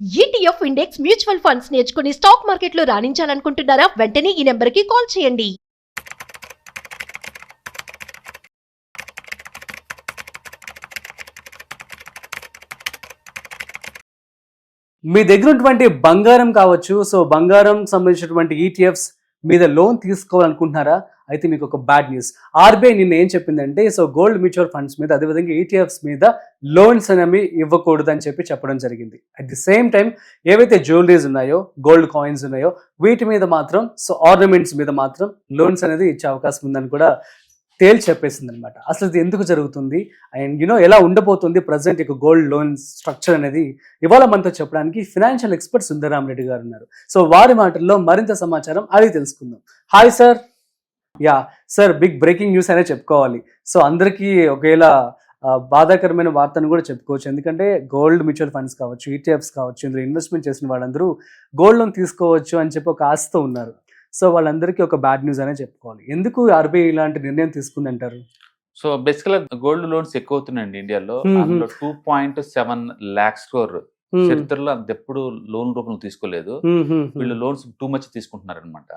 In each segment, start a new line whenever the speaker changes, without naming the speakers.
ETF index mutual funds నేర్చుకుని stock మార్కెట్లో రాణించాలనుకుంటున్నారా? వెంటనే ఈ నెంబర్కి కాల్ చేయండి.
మీ దగ్గర ఉన్నటువంటి బంగారం కావచ్చు, సో బంగారం సంబంధించినటువంటి ఈటీఎఫ్స్ మీద లోన్ తీసుకోవాలనుకుంటున్నారా? అయితే మీకు ఒక బ్యాడ్ న్యూస్. ఆర్బీఐ నిన్న ఏం చెప్పిందంటే, సో గోల్డ్ మ్యూచువల్ ఫండ్స్ మీద, అదేవిధంగా ఈటీఎఫ్స్ మీద లోన్స్ అనేవి ఇవ్వకూడదు అని చెప్పడం జరిగింది. అట్ ది సేమ్ టైం ఏవైతే జ్యువెలరీస్ ఉన్నాయో, గోల్డ్ కాయిన్స్ ఉన్నాయో, వీటి మీద మాత్రం, సో ఆర్నమెంట్స్ మీద మాత్రం లోన్స్ అనేది ఇచ్చే అవకాశం ఉందని కూడా తేల్చి చెప్పేసింది అనమాట. అసలు ఇది ఎందుకు జరుగుతుంది అండ్ ఎలా ఉండబోతుంది ప్రజెంట్ ఇక గోల్డ్ లోన్ స్ట్రక్చర్ అనేది ఇవాళ మనతో చెప్పడానికి ఫినాన్షియల్ ఎక్స్పర్ట్ సుందరరామ్ రెడ్డి గారు ఉన్నారు. సో వారి మాటల్లో మరింత సమాచారం అడిగి తెలుసుకుందాం. Hi sir. Ya sir, big breaking news అనే చెప్పుకోవాలి. సో అందరికీ ఒకవేళ బాధాకరమైన వార్తను కూడా చెప్పుకోవచ్చు. ఎందుకంటే గోల్డ్ మ్యూచువల్ ఫండ్స్ కావచ్చు, ఈటీఎఫ్స్ కావచ్చు, ఇందులో ఇన్వెస్ట్మెంట్ చేసిన వాళ్ళందరూ గోల్డ్ లోన్ తీసుకోవచ్చు అని చెప్పి ఒక ఆశతో ఉన్నారు. సో వాళ్ళందరికీ ఒక బ్యాడ్ న్యూస్ అనే చెప్పుకోవాలి. ఎందుకు ఆర్బీఐ ఇలాంటి నిర్ణయం తీసుకుందంటారు?
సో బేసికల్ గోల్డ్ లోన్స్ ఎక్కువ అవుతున్నాయండి ఇండియాలో. అందులో 2.7 lakhs crore చరిత్రలో అంత ఎప్పుడు లోన్ రూపంలో తీసుకోలేదు. వీళ్ళు లోన్స్ టూ మచ్ తీసుకుంటున్నారు అనమాట.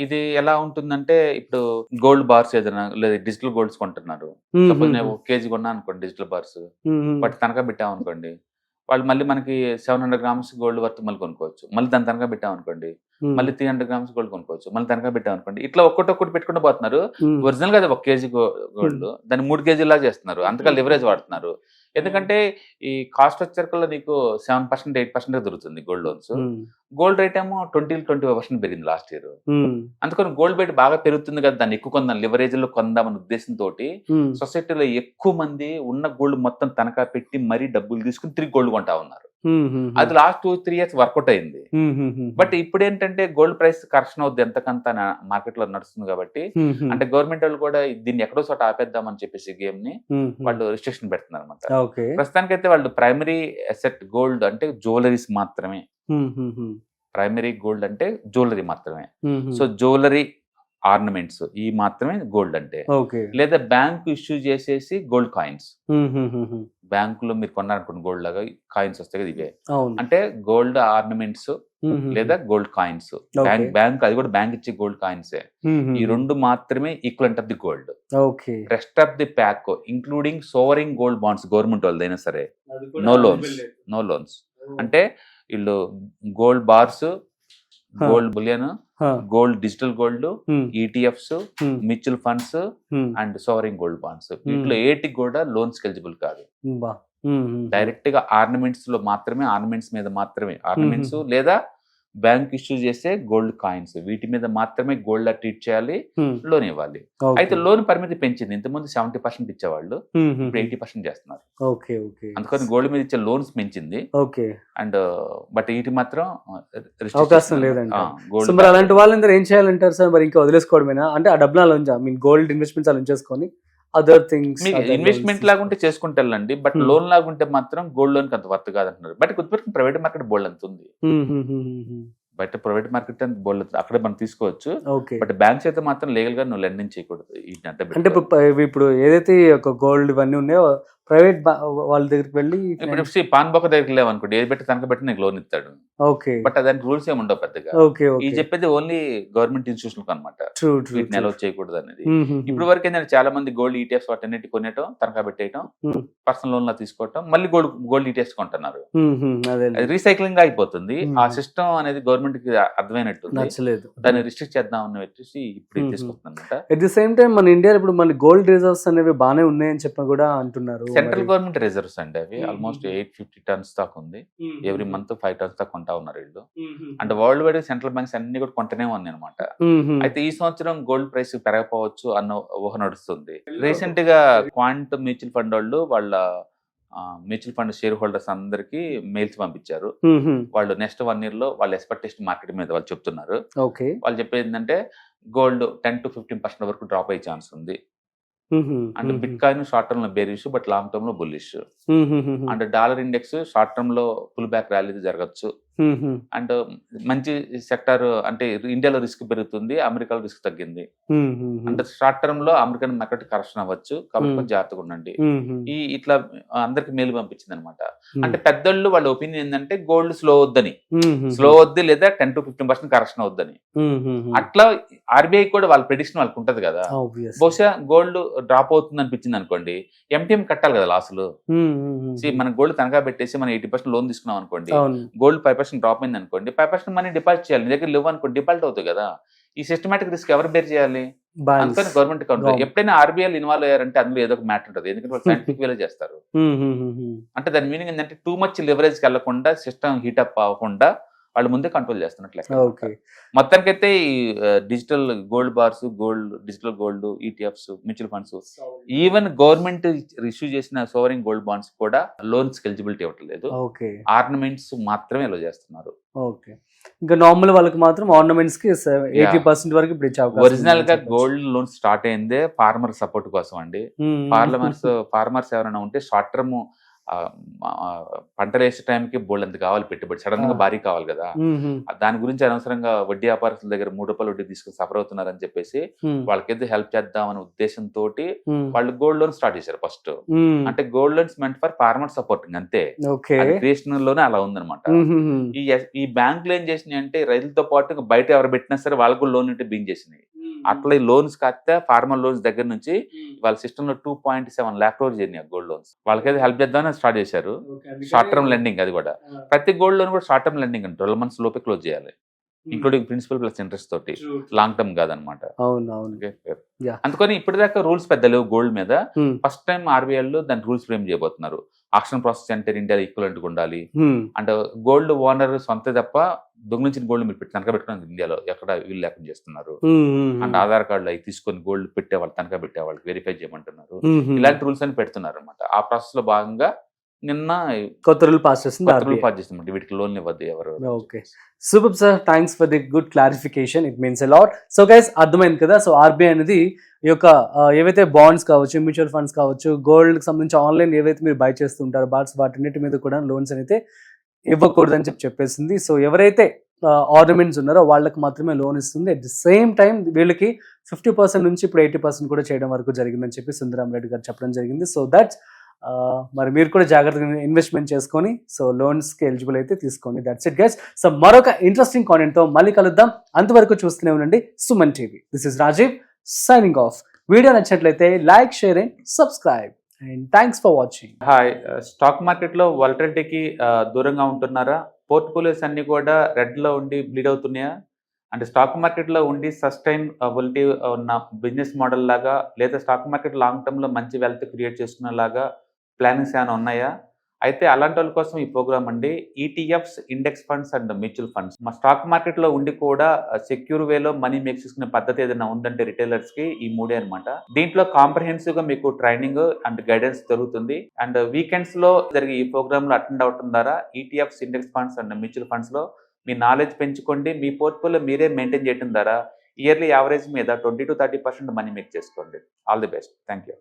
ఇది ఎలా ఉంటుందంటే, ఇప్పుడు గోల్డ్ బార్స్ ఏదైనా లేదా డిజిటల్ గోల్డ్స్ కొంటున్నారు. సపోజ్ నేను 1 kg కొన్నా అనుకోండి డిజిటల్ బార్స్, బట్ తనఖా పెట్టామనుకోండి, వాళ్ళు మళ్ళీ మనకి 700 grams గోల్డ్ వర్త్ మళ్ళీ కొనుక్కోవచ్చు. మళ్ళీ దాని తనఖా పెట్టామనుకోండి, మళ్ళీ 300 grams గోల్డ్ కొనుక్కోవచ్చు. మళ్ళీ తనఖా పెట్టామనుకోండి, ఇట్లా ఒక్కొక్కటి పెట్టుకుంటూ పోతున్నారు. ఒరిజినల్ గా 1 kg గోల్డ్ దాన్ని 3 kg లాగా చేస్తున్నారు. అంతగా లివరేజ్ వాడుతున్నారు. ఎందుకంటే ఈ కాస్ట్ వచ్చేసరికల్లా నీకు 7%, 8% దొరుకుతుంది గోల్డ్ లోన్స్. గోల్డ్ రేట్ ఏమో 20-25% పెరిగింది లాస్ట్ ఇయర్. అందుకని గోల్డ్ రేట్ బాగా పెరుగుతుంది కదా, దాన్ని ఎక్కువ కొందాం, లివరేజ్ లో కొందామన్న ఉద్దేశంతో సొసైటీలో ఎక్కువ మంది ఉన్న గోల్డ్ మొత్తం తనఖా పెట్టి మరీ డబ్బులు తీసుకుని తిరిగి గోల్డ్ కొంటా ఉన్నారు. అది లాస్ట్ 2-3 years వర్కౌట్ అయింది. బట్ ఇప్పుడు ఏంటంటే గోల్డ్ ప్రైస్ కరెక్షన్ అవుద్ది ఎంతకంత మార్కెట్ లో నడుస్తుంది కాబట్టి, అంటే గవర్నమెంట్ వాళ్ళు కూడా దీన్ని ఎక్కడో చోట ఆపేద్దామని చెప్పేసి గేమ్ ని వాళ్ళు రిస్ట్రిక్షన్ పెడుతున్నారు అనమాట. ప్రస్తుతానికైతే వాళ్ళు ప్రైమరీ అసెట్ గోల్డ్ అంటే జ్యువెలరీస్ మాత్రమే. ప్రైమరీ గోల్డ్ అంటే జ్యువెలరీ మాత్రమే. సో జ్యువెలరీ, ఆర్నమెంట్స్ ఈ మాత్రమే గోల్డ్ అంటే. లేదా బ్యాంక్ ఇష్యూ చేసేసి గోల్డ్ కాయిన్స్, బ్యాంకులో మీరు కొన్నారనుకోండి గోల్డ్ లాగా కాయిన్స్ వస్తాయి కదా, ఇవే అంటే గోల్డ్ ఆర్నమెంట్స్ లేదా గోల్డ్ కాయిన్స్. బ్యాంక్ అది కూడా బ్యాంక్ ఇచ్చే గోల్డ్ కాయిన్సే. ఈ రెండు మాత్రమే equivalent of the gold. Rest of the pack including sovereign gold bonds, government వాళ్ళదైనా సరే, నో లోన్స్. అంటే వీళ్ళు gold bars, gold bullion, gold digital gold, ETFs, mutual funds and sovereign gold bonds, వీటిలో ఏటికి కూడా లోన్స్ ఎలిజిబుల్ కాదు. Direct గా ornaments లో మాత్రమే, ఆర్నమెంట్స్ మీద మాత్రమే, ఆర్నమెంట్స్ లేదా బ్యాంక్ ఇష్యూ చేసే గోల్డ్ కాయిన్స్, వీటి మీద మాత్రమే గోల్డ్ ట్రీట్ చేయాలి, లోన్ ఇవ్వాలి. అయితే లోన్ పరిమితి పెంచింది. ఇంతకుముందు 70% ఇచ్చేవాళ్ళు, ఇప్పుడు 80% చేస్తున్నారు. అందుకని గోల్డ్ మీద ఇచ్చే లోన్స్ పెంచింది. అండ్ బట్ వీటి మాత్రం
అవకాశం లేదండి. అలాంటి వాళ్ళందరూ ఏం చేయాలంటారు సార్? మరి ఇంకా వదిలేసుకోవడమేనా? అంటే ఆ డబ్బులు గోల్డ్ ఇన్వెస్ట్మెంట్స్ అలా ఉంచేసుకొని అదర్ థింగ్స్
ఇన్వెస్ట్మెంట్ లాగుంటే చేసుకుంటే వెళ్ళండి, బట్ లోన్ లాగుంటే మాత్రం గోల్డ్ లోన్ అంత వర్త్ కాదంటున్నారు. బట్ గుర్తుపెట్టుకుని ప్రైవేట్ మార్కెట్ బోల్డ్ అంత ఉంది. బయట ప్రైవేట్ మార్కెట్ అంత బోల్డ్ అక్కడ మనం తీసుకోవచ్చు. బట్ బ్యాంక్స్ అయితే మాత్రం లీగల్ గా నువ్వు లెండింగ్ చేయకూడదు.
అంటే ఇప్పుడు ఏదైతే ఒక గోల్డ్ ఇవన్నీ ఉన్నాయో ప్రైవేట్ వాళ్ళ దగ్గరికి వెళ్ళి,
ఇప్పుడు పాన్ బొక్క దగ్గరికి లేవనుకోండి, ఏది పెట్టి తనక పెట్టి నీకు లోన్ ఇస్తాడు. బట్ దానికి రూల్స్ ఏమి ఉండవు పెద్దగా. ఈ చెప్పేది ఓన్లీ గవర్నమెంట్ ఇన్స్టిట్యూషన్ అనమాట, వీటిని అలౌ చేయకూడదు అనేది. ఇప్పుడు వరకు ఏంటంటే చాలా మంది గోల్డ్ ఈటీఎఫ్స్ వాటన్నిటి కొనేయటం, తనఖా పెట్టేయటం, పర్సనల్ లోన్ లా తీసుకోవటం, మళ్ళీ గోల్డ్ ఈటీఎఫ్స్ కొంటున్నారు. రీసైక్లింగ్ అయిపోతుంది. ఆ సిస్టమ్ అనేది గవర్నమెంట్ కి అర్థమైనట్టు
నచ్చలేదు,
దాన్ని రిస్ట్రిక్ట్ చేద్దాం అని వచ్చేసి ఇప్పుడు తీసుకొస్తుందన్నమాట.
అట్ ది సేమ్ టైం మన ఇండియా ఇప్పుడు మన గోల్డ్ రిజర్వ్స్ అనేవి బాగానే ఉన్నాయని చెప్పి కూడా అంటున్నారు.
సెంట్రల్ గవర్నమెంట్ రిజర్వ్స్ అండి అవి ఆల్మోస్ట్ 850 tons దాకా ఉంది. ఎవ్రీ మంత్ 5 tons దాకా కొంటా ఉన్నారు వీళ్ళు. అంటే వరల్డ్ వైడ్ సెంట్రల్ బ్యాంక్స్ అన్ని కూడా కొంటనే ఉంది అనమాట. అయితే ఈ సంవత్సరం గోల్డ్ ప్రైస్ పెరగపోవచ్చు అన్న ఊహ నడుస్తుంది. రీసెంట్ గా క్వాంట్ మ్యూచువల్ ఫండ్ వాళ్ళు వాళ్ళ మ్యూచువల్ ఫండ్ షేర్ హోల్డర్స్ అందరికి మెయిల్స్ పంపించారు. వాళ్ళు నెక్స్ట్ 1 year లో వాళ్ళ ఎక్స్పెక్టేషన్ మార్కెట్ మీద వాళ్ళు చెప్తున్నారు. వాళ్ళు చెప్పేది ఏంటంటే గోల్డ్ 10-15% వరకు డ్రాప్ అయ్యే ఛాన్స్ ఉంది. And bit coin short term లో బేరిష్, బట్ లాంగ్ టర్మ్ లో bullish. And dollar index short term లో పుల్ బ్యాక్ ర్యాలీ జరగచ్చు. అండ్ మంచి సెక్టార్ అంటే ఇండియాలో రిస్క్ పెరుగుతుంది, అమెరికాలో రిస్క్ తగ్గింది. అంటే షార్ట్ టర్మ్ లో అమెరికన్ మార్కెట్ కరెక్షన్ అవ్వచ్చు, కాబట్టి కొంచెం జాగ్రత్తగా ఉండండి. ఇట్లా అందరికి మెయిల్ పంపించింది అనమాట. అంటే పెద్దోళ్ళు వాళ్ళ ఒపీనియన్ ఏంటంటే గోల్డ్ స్లో వద్దు లేదా 10 to 15% కరెక్షన్ అవుద్దని. అట్లా ఆర్బీఐ కూడా వాళ్ళ ప్రెడిక్షన్ వాళ్ళకి ఉంటది కదా. బహుశా గోల్డ్ డ్రాప్ అవుతుంది అనిపించింది అనుకోండి, ఎంటీఎం కట్టాలి కదా లాసులు. మన గోల్డ్ తనఖా పెట్టేసి మనం 80% లోన్ తీసుకున్నాం అనుకోండి, గోల్డ్ 5% డ్రాప్ అయింది అనుకోండి, 5% మనీ డిపాజిట్ చేయాలి. నీ దగ్గర లేవు అనుకోండి, డిఫాల్ట్ అవుతుంది కదా. ఈ సిస్టమాటిక్ రిస్క్ ఎవరు బేర్ చేయాలి? అందుకని గవర్నమెంట్ అకౌంట్ ఎప్పుడైనా ఆర్బీఐ ఇన్వాల్వ్ అయ్యారంటే అందులో ఏదో ఒక మ్యాటర్ ఉంటుంది, ఎందుకంటే వాళ్ళు సైంటిఫిక్ వేలో చేస్తారు. అంటే దాని మీనింగ్ ఏంటంటే టూ మచ్ లివరేజ్కి వెళ్లకుండా, సిస్టమ్ హీటప్ అవ్వకుండా వాళ్ళు ముందే కంట్రోల్ చేస్తున్నట్లు. మొత్తానికైతే ఈ digital gold bars, digital gold, ETFs, mutual funds, even government issue చేసిన సోవరింగ్ గోల్డ్ బాండ్స్ కూడా లోన్స్ ఎలిజిబిలిటీ ఇవ్వట్లేదు. ఆర్నమెంట్స్ మాత్రమే అలో చేస్తున్నారు.
ఇంకా నార్మల్ వాళ్ళకి మాత్రం ఆర్నమెంట్స్ కి 80% వరకు ఇప్పుడు ఇచ్చే అవకాశం.
ఒరిజినల్ గా గోల్డ్ లోన్ స్టార్ట్ అయిందే ఫార్మర్ సపోర్ట్ కోసం అండి. ఫార్మర్స్ ఎవరైనా ఉంటే షార్ట్ టర్మ్ పంటలు వేసే టైంకి బోల్డ్ అంత కావాలి పెట్టుబడి, సడన్ గా భారీ కావాలి కదా. దాని గురించి అనవసరంగా వడ్డీ వ్యాపారస్తుల దగ్గర 3 రూపాయలు వడ్డీ తీసుకుని సఫర్ అవుతున్నారని చెప్పేసి వాళ్ళకైతే హెల్ప్ చేద్దామనే ఉద్దేశంతో వాళ్ళు గోల్డ్ లోన్ స్టార్ట్ చేశారు ఫస్ట్. అంటే gold loans meant for farmer supporting అంతే, క్రియేషన్ లోనే అలా ఉందన్నమాట. ఈ బ్యాంకులు ఏం చేసినాయి అంటే రైతులతో పాటు బయట ఎవరు పెట్టినా సరే వాళ్ళకు కూడా లోన్ అంటే బింగ్ చేసినాయి. అట్లా ఈ లోన్స్ కాస్త ఫార్మర్ లోన్స్ దగ్గర నుంచి వాళ్ళ సిస్టమ్ లో 2.7 lakh crores జరిగినాయి గోల్డ్ లోన్స్. వాళ్ళకైతే హెల్ప్ చేద్దామని స్టార్ట్ చేశారు. షార్ట్ టర్మ్ లెండింగ్, అది కూడా ప్రతి గోల్డ్ లోన్ కూడా షార్ట్ టర్మ్ లెండింగ్ అంటే 12 months లోపే క్లోజ్ చేయాలి, ఇంక్లూడింగ్ ప్రిన్సిపల్ ప్లస్ ఇంట్రెస్ట్ తోటి. లాంగ్ టర్మ్ కాదనమాట. అందుకని ఇప్పటిదాకా రూల్స్ పెద్ద లేవు గోల్డ్ మీద. ఫస్ట్ టైం ఆర్బీఐ దాని రూల్స్ ఫ్రేమ్ చేయబోతున్నారు. ఆక్షన్ ప్రాసెస్ అంటే ఇండియా ఈక్వలెంట్ ఉండాలి, అంటే గోల్డ్ ఓనర్ సొంత తప్ప దొంగిలించిన గోల్డ్ మీరు తనఖా పెట్టుకుని ఇండియాలో ఎక్కడ వీళ్ళు లేకుండా చేస్తున్నారు. అండ్ ఆధార్ కార్డులు అవి తీసుకొని గోల్డ్ పెట్టేవాళ్ళు, తనఖా పెట్టేవాళ్ళకి వెరిఫై చేయమంటున్నారు. ఇలాంటి రూల్స్ అని పెడుతున్నారు అనమాట. ఆ ప్రాసెస్ లో భాగంగా నిన్న
కొత్త రూల్ పాస్ చేస్తుంది.
వీటికి లోన్ ఇవ్వద్దు ఎవరు.
Okay, super sir, thanks for the good clarification. It means a lot. So guys, అర్థమైంది కదా. సో ఆర్బీఐ అనేది ఈ యొక్క ఏవైతే బాండ్స్ కావచ్చు, మ్యూచువల్ ఫండ్స్ కావచ్చు, గోల్డ్ కి సంబంధించి ఆన్లైన్ ఏవైతే మీరు బై చేస్తుంటారో బాట్స్, వాటిన్నిటి మీద కూడా లోన్స్ అయితే ఇవ్వకూడదని చెప్పేసింది. సో ఎవరైతే ఆర్నమెంట్స్ ఉన్నారో వాళ్ళకి మాత్రమే లోన్ ఇస్తుంది. అట్ ది సేమ్ టైం వీళ్ళకి 50% నుంచి ఇప్పుడు 80% కూడా చేయడం వరకు జరిగిందని చెప్పి సుందరం రెడ్డి గారు చెప్పడం జరిగింది. సో దట్స్ మరి మీరు కూడా జాగ్రత్తగా ఇన్వెస్ట్మెంట్ చేసుకొని సో లోన్స్కి ఎలిజిబుల్ అయితే తీసుకోండి. That's it guys. సో మరొక ఇంట్రెస్టింగ్ కాంటెంట్తో మళ్ళీ కలుద్దాం. అంతవరకు చూస్తూనే ఉండండి Suman TV. This is Rajeev signing off. Video నచ్చినట్లయితే like, share and subscribe. And thanks for watching.
Hi, stock మార్కెట్లో వాలటిలిటీకి దూరంగా ఉంటున్నారా? పోర్ట్ఫోలియోస్ అన్ని కూడా రెడ్ లో ఉండి బ్లీడ్ అవుతున్నాయా? అంటే స్టాక్ మార్కెట్లో ఉండి సస్టైన్ వొలటిలిటీ ఉన్న బిజినెస్ మోడల్ లాగా, లేదా స్టాక్ మార్కెట్ లాంగ్ టర్మ్ లో మంచి వెల్త్ క్రియేట్ చేసుకునే లాగా ప్లానింగ్స్ ఏమైనా ఉన్నాయా? అయితే అలాంటి వాళ్ళ కోసం ఈ ప్రోగ్రామ్ అండి. ETFs, index funds and mutual funds. మా స్టాక్ మార్కెట్ లో ఉండి కూడా సెక్యూర్ వేలో మనీ మేక్ చేసుకునే పద్ధతి ఏదైనా ఉందంటే రిటైలర్స్ కి ఈ మూడే అనమాట. దీంట్లో కాంప్రహెన్సివ్ గా మీకు ట్రైనింగ్ అండ్ గైడెన్స్ జరుగుతుంది. అండ్ వీకెండ్స్ లో జరిగే ఈ ప్రోగ్రామ్ లో అటెండ్ అవడం ద్వారా ETFs, index funds and mutual funds లో మీ నాలెడ్జ్ పెంచుకోండి. మీ పోర్ట్ఫోలియో మీరే మెయింటైన్ చేయడం ద్వారా ఇయర్లీ యావరేజ్ మీద 20 to 30% మనీ మేక్ చేసుకోండి. All the best. Thank you.